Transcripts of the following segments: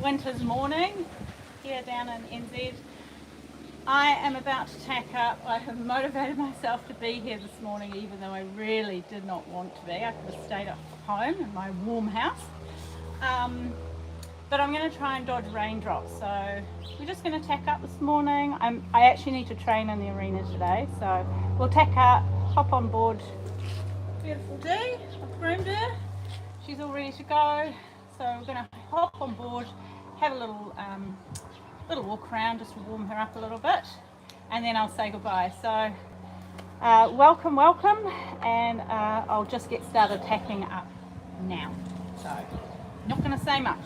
winter's morning here down in NZ. I am about to tack up. I have motivated myself to be here this morning even though I really did not want to be. I could have stayed at home in my warm house. But I'm going to try and dodge raindrops, so we're just going to tack up this morning. I actually need to train in the arena today, so we'll tack up, hop on board. Beautiful Dee, I've groomed her. She's all ready to go, so we're going to hop on board, have a little walk around just to warm her up a little bit, and then I'll say goodbye. So welcome, and I'll just get started tacking up now. So not going to say much.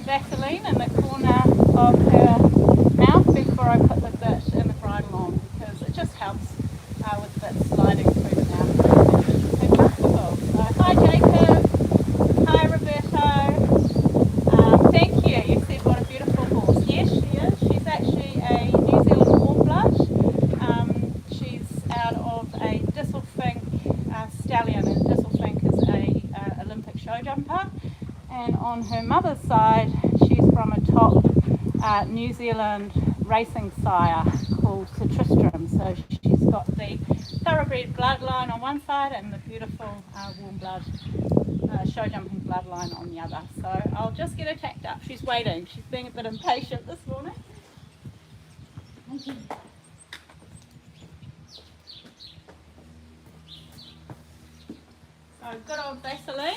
Vaseline in the corner of her mouth before I put the bit in the bridle on, because it just helps with the bit sliding through the mouth. So comfortable. So hi Jacob, hi Roberto. Thank you. You said what a beautiful horse. Yes, she is. She's actually a New Zealand warm blood. She's out of a Disselfink stallion, and Disselfink is a Olympic show jumper. And on her mother's side, she's from a top New Zealand racing sire called Sir Tristram. So she's got the thoroughbred bloodline on one side and the beautiful warm blood show jumping bloodline on the other. So I'll just get her tacked up. She's waiting. She's being a bit impatient this morning. Thank you. So good old Vaseline.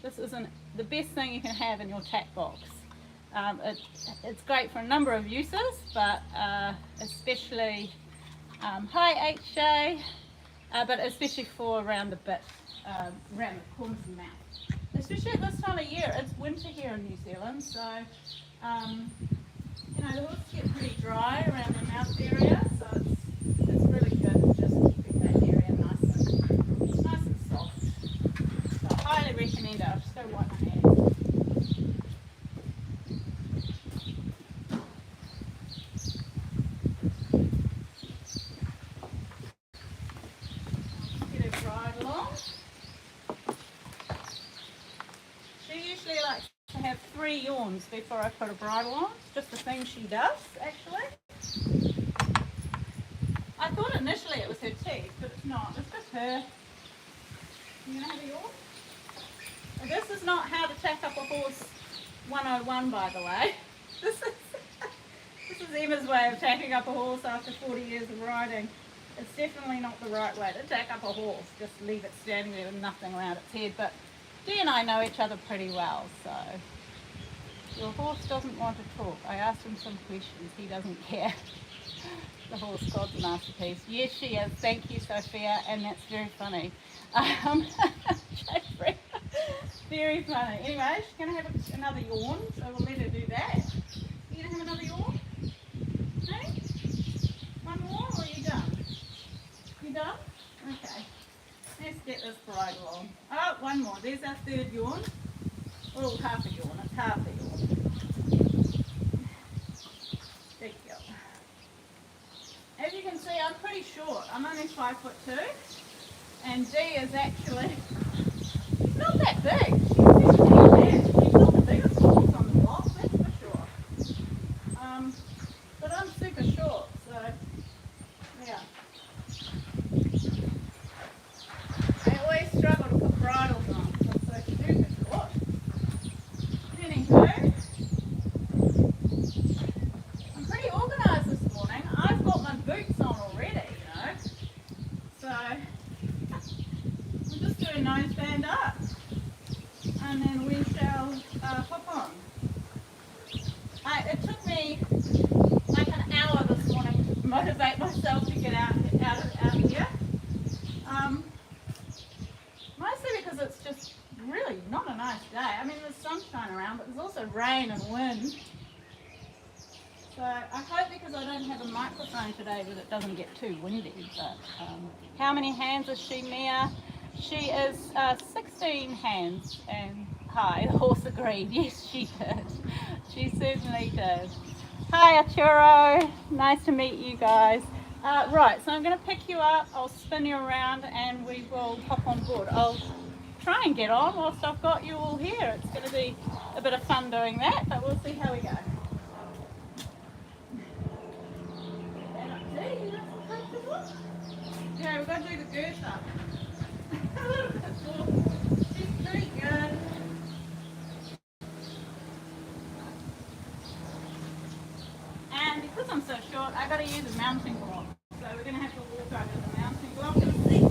This isn't the best thing you can have in your tack box. It's great for a number of uses, but especially, hi HJ, but especially for around the bit, around the corners of the mouth. Especially at this time of year, it's winter here in New Zealand, so you know, the hooves get pretty dry around the mouth area, so it's really good for just keeping that area nice and soft. So I highly recommend it. I'll just go wipe my hands. Get her dried along. She usually likes to have 3 yawns before I put a bridle on. It's just the thing she does, actually. I thought initially it was her teeth, but it's not. It's just her. You know the yawn? And this is not how to tack up a horse 101, by the way. This is Emma's way of tacking up a horse after 40 years of riding. It's definitely not the right way to tack up a horse. Just leave it standing there with nothing around its head. But Dee and I know each other pretty well, so your horse doesn't want to talk. I asked him some questions. He doesn't care. The horse, God's masterpiece. Yes, she is. Thank you, Sophia, and that's very funny. Jeffrey, very funny. Anyway, she's going to have another yawn, so we'll let her do that. You going to have another yawn? Hey? One more, or are you done? You done? Okay. Let's get this bridle on. Oh, one more. There's our third yawn. Oh, half a yawn. It's half a yawn. There you go. As you can see, I'm pretty short. I'm only 5'2", and Dee is actually not that big. She's not the biggest horse on the block, that's for sure. But I'm super short, so yeah. I always struggle to put bridles on because I'm so super short. Anywho, I'm pretty organised this morning. I've got my boots on already, you know. So we'll just do a nose stand up and then we shall hop on. It took me like an hour this morning to motivate myself to get out here. Mostly because it's just really not a nice day. I mean, there's sunshine around, but there's also rain and wind. So I hope, because I don't have a microphone today, that it doesn't get too windy. But how many hands is she, Mia? She is 16 hands and high. The horse agreed. Yes, she did. She certainly did. Hi, Arturo. Nice to meet you guys. Right, so I'm going to pick you up. I'll spin you around and we will hop on board. I'll try and get on whilst I've got you all here. It's going to be a bit of fun doing that, but we'll see how we go. Yeah, we've got to do the girth up. A little bit more. She's pretty good. And because I'm so short, I've got to use a mounting block. So we're going to have to walk over the mounting block and see.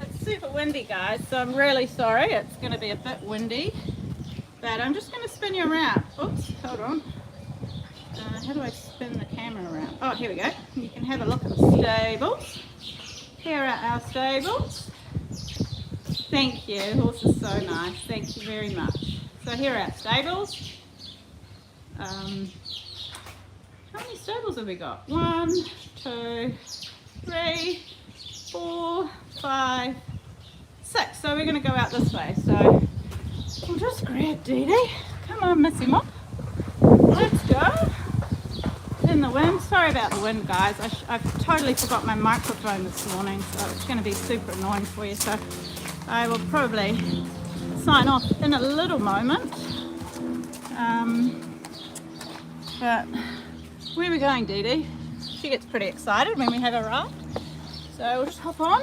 It's super windy, guys, so I'm really sorry. It's going to be a bit windy. But I'm just going to spin you around. Oops, hold on. How do I spin the camera around? Oh, here we go. You can have a look at the stables. Here are our stables. Thank you. The horse is so nice. Thank you very much. So here are our stables. How many stables have we got? 1, 2, 3, 4, 5, 6. So we're going to go out this way. So we'll just grab Dee Dee. Come on, Missy Mop. Let's go. In the wind. Sorry about the wind, guys. I've totally forgot my microphone this morning, so it's going to be super annoying for you. So I will probably sign off in a little moment. But where are we going, Dee Dee? She gets pretty excited when we have a ride. So we'll just hop on.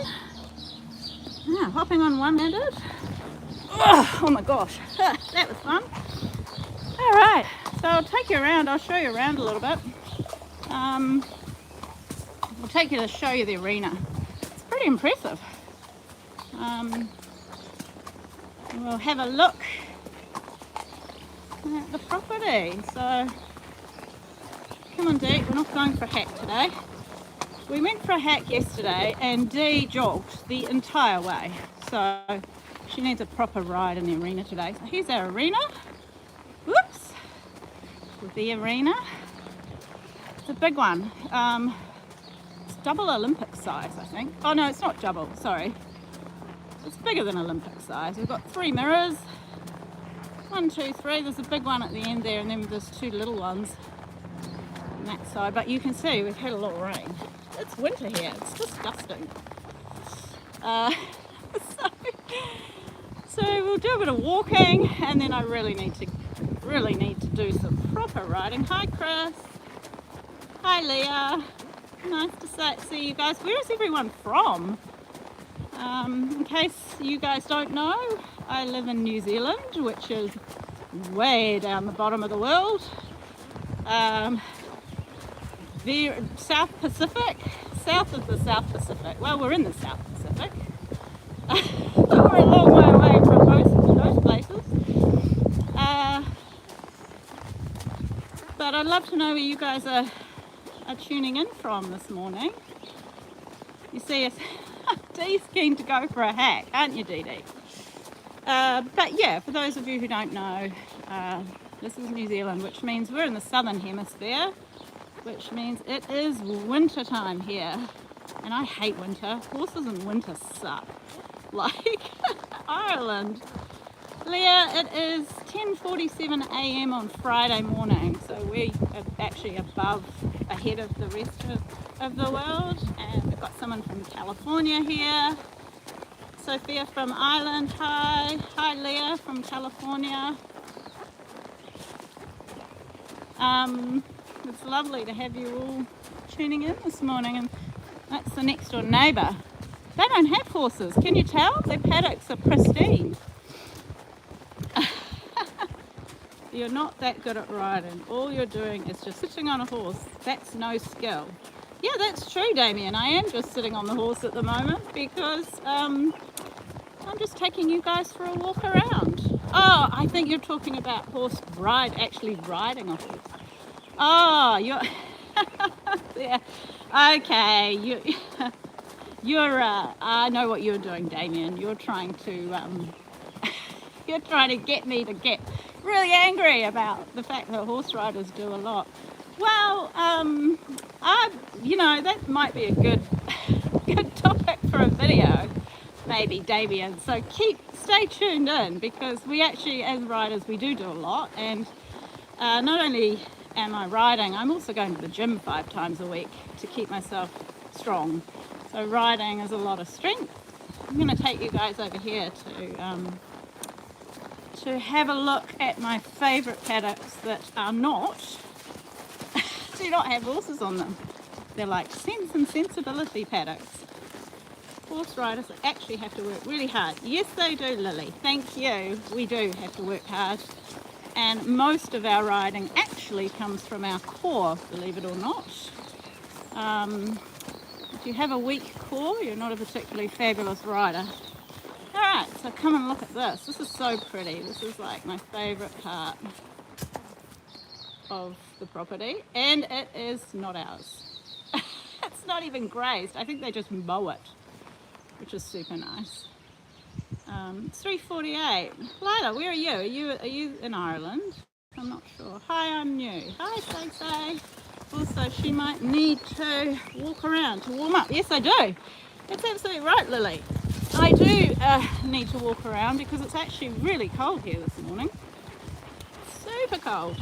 Yeah, hopping on one-handed. Oh my gosh, that was fun. All right, so I'll take you around. I'll show you around a little bit. We'll take you to show you the arena. It's pretty impressive. We'll have a look at the property. So come on, Dee, we're not going for a hack today. We went for a hack yesterday and Dee jogged the entire way. So she needs a proper ride in the arena today. So here's our arena. Whoops. The arena. It's a big one. It's double Olympic size, I think. Oh no, it's not double, sorry. It's bigger than Olympic size. We've got 3 mirrors. 1, 2, 3. There's a big one at the end there, and then there's 2 little ones on that side. But you can see we've had a lot of rain. It's winter here. It's disgusting. So we'll do a bit of walking, and then I really need to do some proper riding. Hi, Chris. Hi, Leah. Nice to see you guys. Where is everyone from? In case you guys don't know, I live in New Zealand, which is way down the bottom of the world. The South Pacific, south of the South Pacific. Well, we're in the South Pacific. We're a long way away from most places. But I'd love to know where you guys are tuning in from this morning. You see, Dee's keen to go for a hack, aren't you, Dee Dee? But yeah, for those of you who don't know, this is New Zealand, which means we're in the southern hemisphere, which means it is winter time here. And I hate winter. Horses in winter suck. Like Ireland. Leah, it is 10:47 a.m. on Friday morning, so we are actually ahead of the rest of the world. And we've got someone from California here. Sophia from Ireland, hi. Hi Leah from California. It's lovely to have you all tuning in this morning, and that's the next door neighbour. They don't have horses, can you tell? Their paddocks are pristine. You're not that good at riding. All you're doing is just sitting on a horse. That's no skill. Yeah, that's true, Damien. I am just sitting on the horse at the moment because I'm just taking you guys for a walk around. Oh, I think you're talking about actually riding a horse. Oh, you're... yeah. Okay, I know what you're doing, Damien. You're trying to get me to get really angry about the fact that horse riders do a lot. Well, that might be a good topic for a video, maybe, Damien. So stay tuned in, because we actually, as riders, we do a lot. And not only am I riding, I'm also going to the gym 5 times a week to keep myself strong. So riding is a lot of strength. I'm going to take you guys over here to have a look at my favourite paddocks that do not have horses on them. They're like Sense and Sensibility paddocks. Horse riders actually have to work really hard. Yes, they do, Lily. Thank you. We do have to work hard. And most of our riding actually comes from our core, believe it or not. If you have a weak core, you're not a particularly fabulous rider. Alright, so come and look at this. This is so pretty. This is like my favourite part of the property. And it is not ours. It's not even grazed. I think they just mow it, which is super nice. It's 3:48. Lila, where are you? Are you in Ireland? I'm not sure. Hi, I'm new. Hi, Say. Also, she might need to walk around to warm up. Yes, I do. That's absolutely right, Lily. I do need to walk around because it's actually really cold here this morning. Super cold.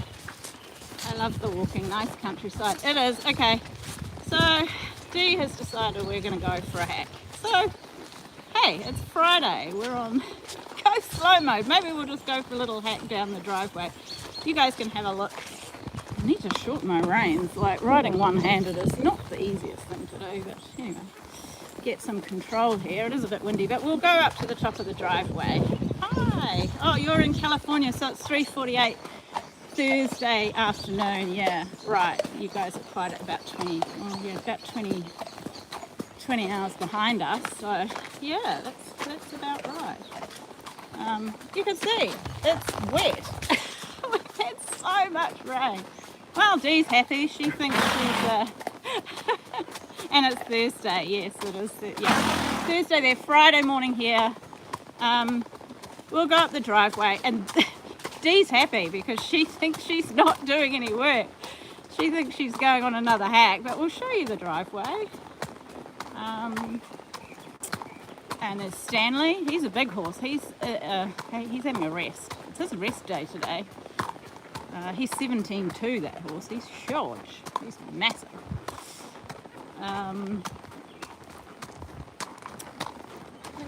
I love the walking, nice countryside. It is. Okay, so Dee has decided we're going to go for a hack. So, hey, it's Friday. We're on go slow mode. Maybe we'll just go for a little hack down the driveway. You guys can have a look. I need to shorten my reins. Like, riding one-handed is not the easiest thing to do, but anyway. Get some control here. It is a bit windy, but we'll go up to the top of the driveway. Hi. Oh, you're in California, so it's 3:48 Thursday afternoon. Yeah, right. You guys are quite about 20 hours behind us. So yeah, that's about right. You can see it's wet. We've had so much rain. Well, Dee's happy. She thinks she's and it's Thursday. Yes, it is. Yeah, Thursday there. Friday morning here. We'll go up the driveway, and Dee's happy because she thinks she's not doing any work. She thinks she's going on another hack, but we'll show you the driveway. And there's Stanley. He's a big horse. He's having a rest. It's his rest day today. He's 17.2, that horse. He's huge. He's massive.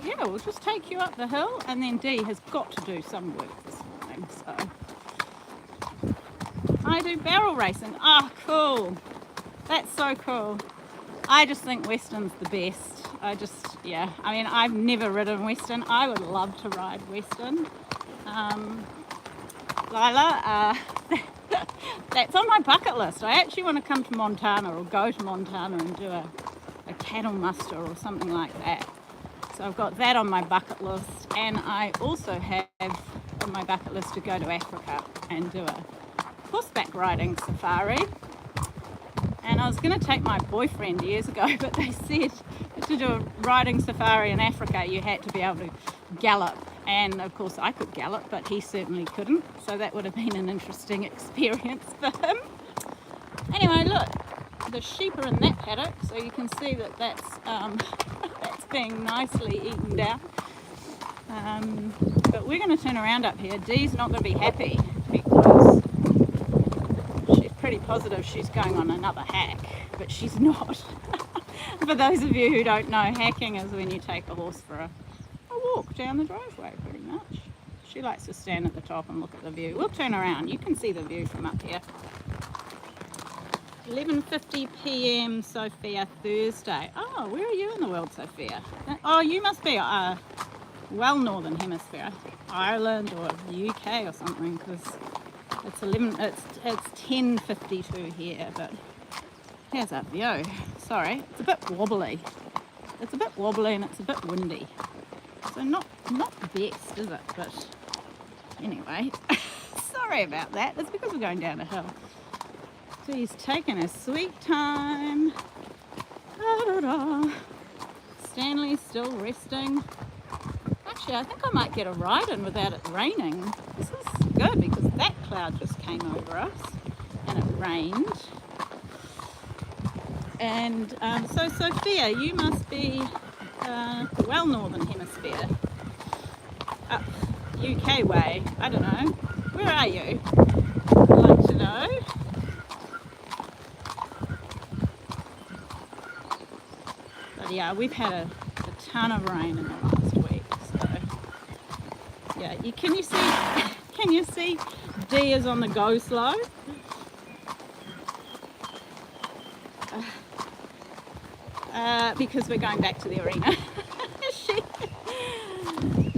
Yeah, we'll just take you up the hill, and then Dee has got to do some work this morning. So I do barrel racing. Oh, cool. That's so cool. I just think Western's the best. I mean, I've never ridden Western. I would love to ride Western. Lila, that's on my bucket list. I actually want to come to Montana or go to Montana and do a cattle muster or something like that. So I've got that on my bucket list, and I also have on my bucket list to go to Africa and do a horseback riding safari. And I was going to take my boyfriend years ago, but they said to do a riding safari in Africa you had to be able to gallop, and of course I could gallop, but he certainly couldn't, so that would have been an interesting experience for him. Anyway, look, the sheep are in that paddock, so you can see that that's being nicely eaten down. But we're going to turn around up here. Dee's not going to be happy because she's pretty positive she's going on another hack, but she's not. For those of you who don't know, hacking is when you take a horse for a walk down the driveway, pretty much. She likes to stand at the top and look at the view. We'll turn around. You can see the view from up here. 11:50 p.m. Sophia, Thursday. Oh, where are you in the world, Sophia? Oh, you must be well northern hemisphere, Ireland or the UK or something, because it's 10:52 here. But here's our view. Sorry, it's a bit wobbly. It's a bit wobbly and it's a bit windy. So not the best, is it? But anyway, sorry about that. It's because we're going down a hill. So he's taking a sweet time. Da-da-da. Stanley's still resting. Actually, I think I might get a ride in without it raining. This is good because that cloud just came over us and it rained. And so Sophia, you must be well northern hemisphere. Up UK way. I don't know. Where are you? I'd like to know. But yeah, we've had a ton of rain in the last week. So yeah, can you see Dee is on the go slow? Because we're going back to the arena.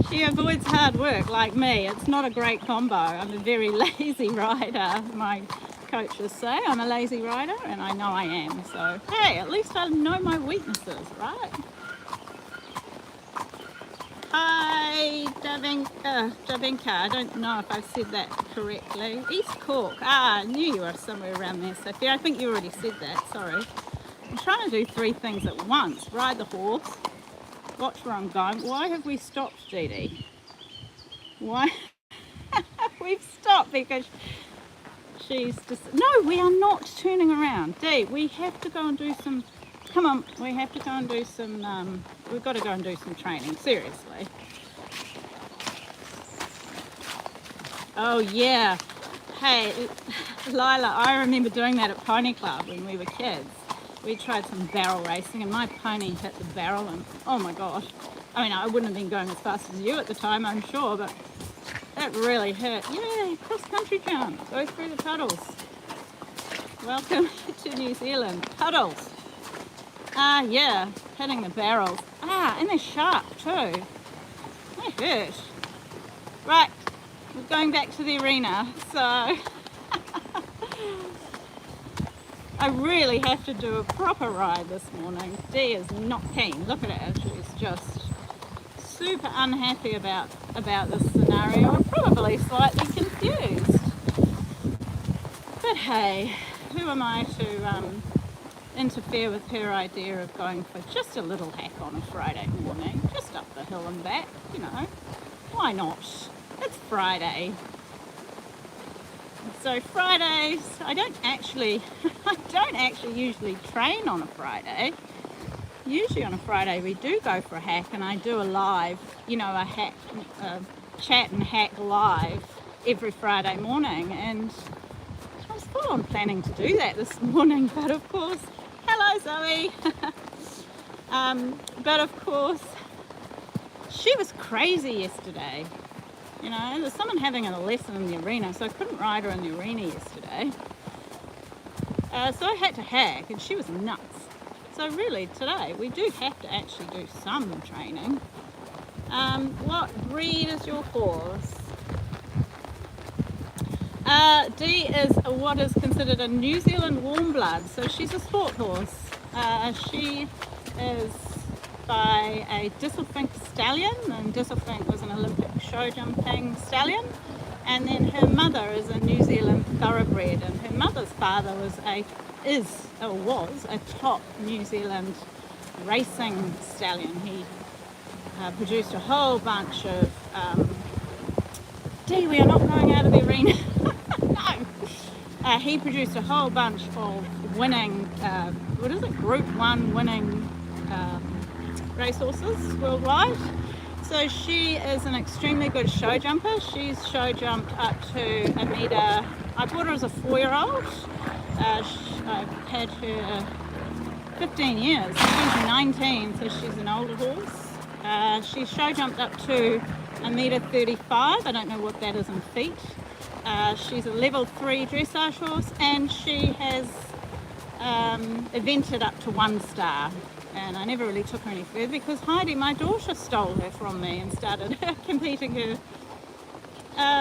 She avoids hard work like me. It's not a great combo. I'm a very lazy rider. My coaches say I'm a lazy rider, and I know I am. So hey, at least I know my weaknesses, right? Hi, Davinka. I don't know if I've said that correctly. East Cork. I knew you were somewhere around there, Sophia. I think you already said that. Sorry. I'm trying to do 3 things at once. Ride the horse, watch where I'm going. Why have we stopped, Dee Dee? Why? We've stopped because she's just... No, we are not turning around. Dee, we have to go and do some... Come on, we have to go and do some... we've got to go and do some training, seriously. Oh, yeah. Hey, Lila, I remember doing that at Pony Club when we were kids. We tried some barrel racing and my pony hit the barrel and oh my gosh. I mean, I wouldn't have been going as fast as you at the time, I'm sure, but that really hurt. Yay, cross-country jump. Go through the puddles. Welcome to New Zealand. Puddles. Ah, yeah, hitting the barrels. Ah, and they're sharp too. They hurt. Right, we're going back to the arena, so... I really have to do a proper ride this morning. Dee is not keen. Look at her. She's just super unhappy about this scenario and probably slightly confused. But hey, who am I to interfere with her idea of going for just a little hack on a Friday morning, just up the hill and back, you know. Why not? It's Friday. So Fridays, I don't actually usually train on a Friday. Usually on a Friday we do go for a hack, and I do a live, you know, a hack, chat and hack live every Friday morning. And I was full on planning to do that this morning, but of course, hello Zoe. But of course, she was crazy yesterday. You know, there's someone having a lesson in the arena, so I couldn't ride her in the arena yesterday. So I had to hack, and she was nuts. So really, today, we do have to actually do some training. What breed is your horse? Dee is what is considered a New Zealand warm blood, so she's a sport horse. She is by a Disselfink stallion, and Disselfink was an Olympic show jumping stallion. And then her mother is a New Zealand thoroughbred, and her mother's father was a top New Zealand racing stallion. He produced a whole bunch of Dee, we are not going out of the arena. No. He produced a whole bunch of winning, Group 1 winning racehorses worldwide. So she is an extremely good show jumper. She's show jumped up to a metre. I bought her as a 4-year-old. I've had her 15 years. She's 19, so she's an older horse. She show jumped up to a metre 35. I don't know what that is in feet. She's a level 3 dressage horse, and she has evented up to 1 star. And I never really took her any further because Heidi, my daughter, stole her from me and started competing her.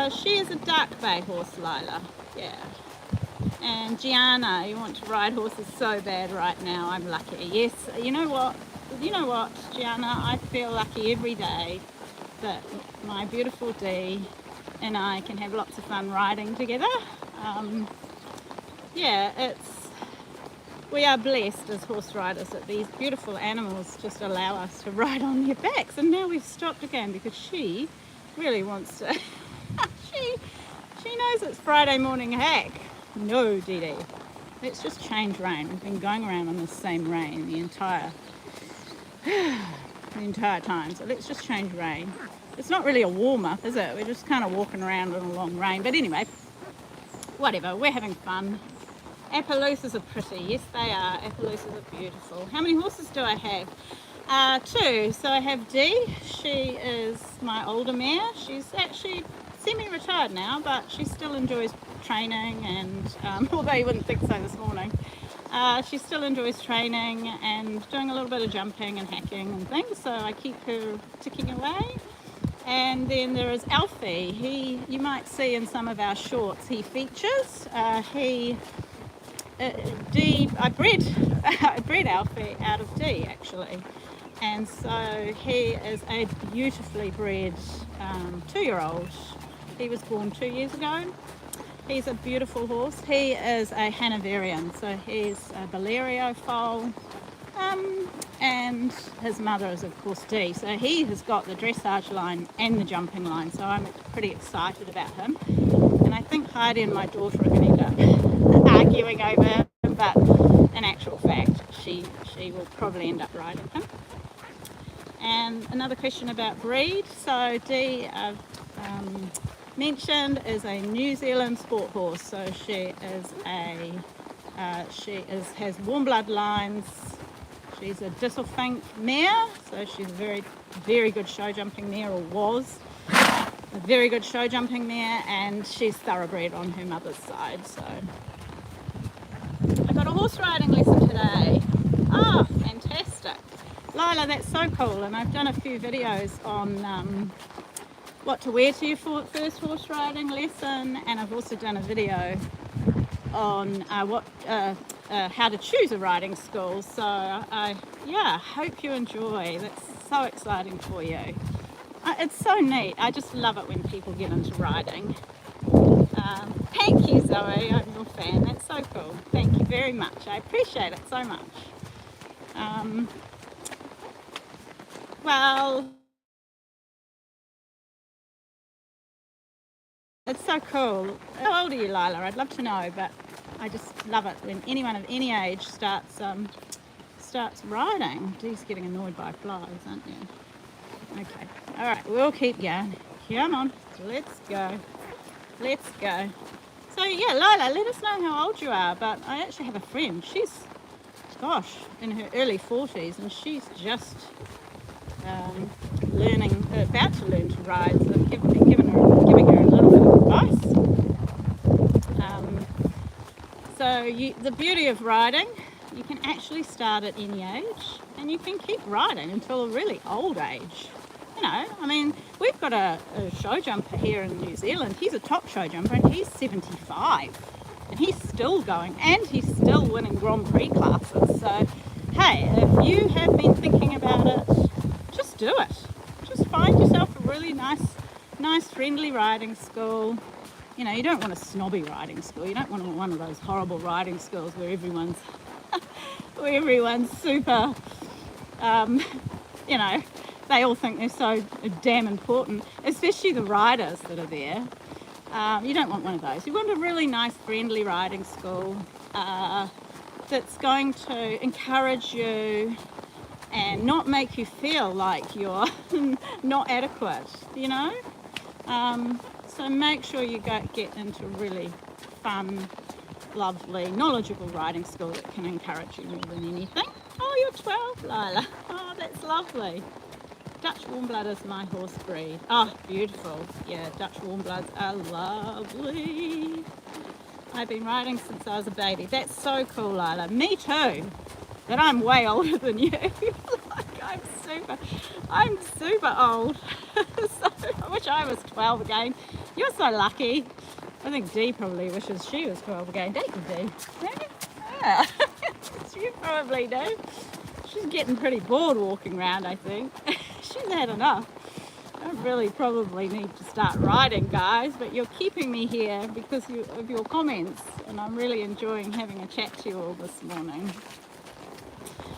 She is a dark bay horse, Lila. Yeah. And Gianna, you want to ride horses so bad right now. I'm lucky. Yes. You know what, Gianna? I feel lucky every day that my beautiful Dee and I can have lots of fun riding together. We are blessed as horse riders that these beautiful animals just allow us to ride on their backs. And now we've stopped again because she really wants to. she knows it's Friday morning hack. No, Dee Dee. Let's just change rein. We've been going around on the same rein the entire time. So let's just change rein. It's not really a warm-up, is it? We're just kind of walking around on a long rein. But anyway, whatever. We're having fun. Appaloosas are pretty. Yes, they are. Appaloosas are beautiful. How many horses do I have? 2. So I have Dee. She is my older mare. She's actually semi-retired now, but she still enjoys training, and although you wouldn't think so this morning, she still enjoys training and doing a little bit of jumping and hacking and things, so I keep her ticking away. And then there is Alfie. You might see in some of our shorts he features. I bred Alfie out of Dee actually, and so he is a beautifully bred 2-year-old. He was born 2 years ago. He's a beautiful horse. He is a Hanoverian, so he's a Valerio foal, and his mother is of course Dee. So he has got the dressage line and the jumping line, so I'm pretty excited about him. And I think Heidi and my daughter are going to end up arguing over him, but in actual fact she will probably end up riding him. And another question about breed. So Dee, I've mentioned, is a New Zealand sport horse. So she has warm blood lines. She's a Disselfink mare, so she's a very, very good show jumping mare, or was a very good show jumping mare, and she's thoroughbred on her mother's side. So I got a horse riding lesson today. Oh, fantastic. Lila, that's so cool. And I've done a few videos on what to wear to your first horse riding lesson, and I've also done a video on how to choose a riding school. So I hope you enjoy. That's so exciting for you. It's so neat. I just love it when people get into riding. Thank you, Zoe. I'm your fan. That's so cool. Thank you very much. I appreciate it so much. Well, it's so cool. How old are you, Lila? I'd love to know, but I just love it when anyone of any age starts riding. Dee's getting annoyed by flies, aren't you? Okay. All right, we'll keep going. Come on. Let's go. Let's go. So, yeah, Lila, let us know how old you are, but I actually have a friend. She's, gosh, in her early 40s, and she's just about to learn to ride, so I've giving her a little bit of advice. The beauty of riding, you can actually start at any age, and you can keep riding until a really old age. You know, I mean, we've got a show jumper here in New Zealand. He's a top show jumper, and he's 75, and he's still going, and he's still winning Grand Prix classes. So hey, if you have been thinking about it, just do it. Just find yourself a really nice friendly riding school. You know, you don't want a snobby riding school. You don't want one of those horrible riding schools where everyone's super, you know, they all think they're so damn important, especially the riders that are there. You don't want one of those. You want a really nice, friendly riding school that's going to encourage you and not make you feel like you're not adequate, you know? So make sure you get into a really fun, lovely, knowledgeable riding school that can encourage you more than anything. Oh, you're 12, Lila. Oh, that's lovely. Dutch Warmblood is my horse breed. Oh, beautiful. Yeah, Dutch Warmbloods are lovely. I've been riding since I was a baby. That's so cool, Lila. Me too. But I'm way older than you. Like I'm super old. So I wish I was 12 again. You're so lucky. I think Dee probably wishes she was 12 again. Don't you, Dee? Yeah. She probably do. She's getting pretty bored walking around, I think. She's had enough. I really probably need to start riding, guys, but you're keeping me here because of your comments, and I'm really enjoying having a chat to you all this morning.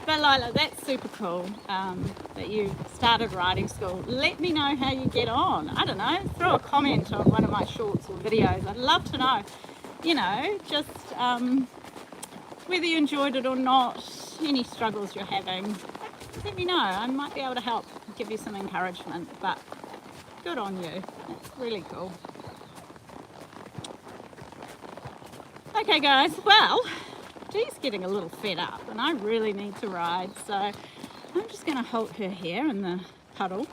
But Lila, that's super cool that you started riding school. Let me know how you get on. I don't know, throw a comment on one of my shorts or videos. I'd love to know, you know, just whether you enjoyed it or not, any struggles you're having. Let me know. I might be able to help give you some encouragement, but good on you. That's really cool. Okay guys, well, Dee's getting a little fed up and I really need to ride, so I'm just going to halt her here in the puddle,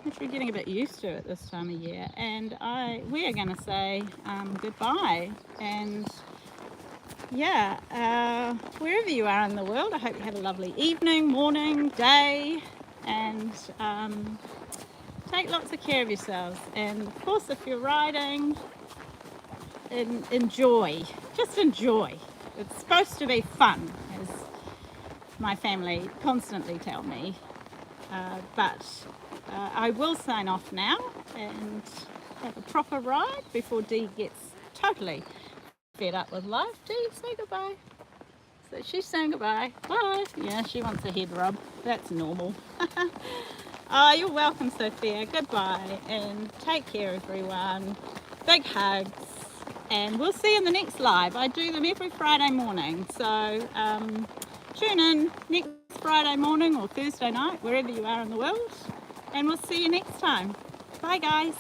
which we're getting a bit used to at this time of year, and we are going to say goodbye. And yeah, wherever you are in the world, I hope you have a lovely evening, morning, day, and take lots of care of yourselves. And of course, if you're riding, enjoy, just enjoy. It's supposed to be fun, as my family constantly tell me, but I will sign off now and have a proper ride before Dee gets totally fed up with life. Dee, say goodbye. So she's saying goodbye. Bye. Yeah, she wants a head rub. That's normal. Oh, you're welcome, Sophia. Goodbye and take care, everyone. Big hugs. And we'll see you in the next live. I do them every Friday morning. So tune in next Friday morning or Thursday night, wherever you are in the world. And we'll see you next time. Bye, guys.